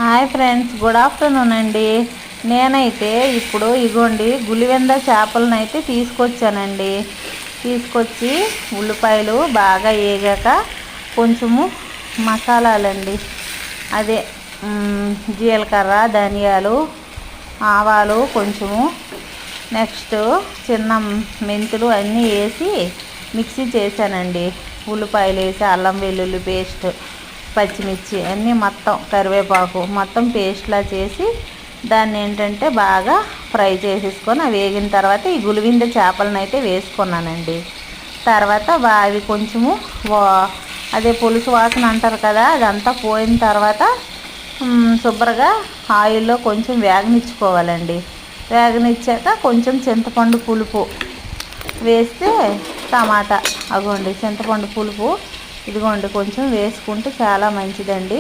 Hi friends, good afternoon అండి. నేనైతే ఇప్పుడు ఇగోండి గులివెంద చేపలను అయితే తీసుకొచ్చానండి. తీసుకొచ్చి ఉల్లిపాయలు బాగా వేగాక కొంచెము మసాలాలండి, అదే జీలకర్ర, ధనియాలు, ఆవాలు కొంచెము, నెక్స్ట్ చిన్న మెంతులు అన్నీ వేసి మిక్సీ చేశానండి. ఉల్లిపాయలు వేసి అల్లం వెల్లుల్లి పేస్ట్, పచ్చిమిర్చి అన్నీ మొత్తం కరివేపాకు మొత్తం పేస్ట్లా చేసి దాన్ని ఏంటంటే బాగా ఫ్రై చేసేసుకొని అవి వేగిన తర్వాత ఈ గులివింద చేపలను అయితే వేసుకున్నానండి. తర్వాత అవి కొంచెము అదే పులుసు వాసన అంటారు కదా, అదంతా పోయిన తర్వాత శుభ్రంగా ఆయిల్లో కొంచెం వేగనిచ్చుకోవాలండి. వేగనిచ్చాక కొంచెం చింతపండు పులుపు వేస్తే టమాటా, అగోండి చింతపండు పులుపు ఇదిగోండి కొంచెం వేసుకుంటే చాలా మంచిదండి.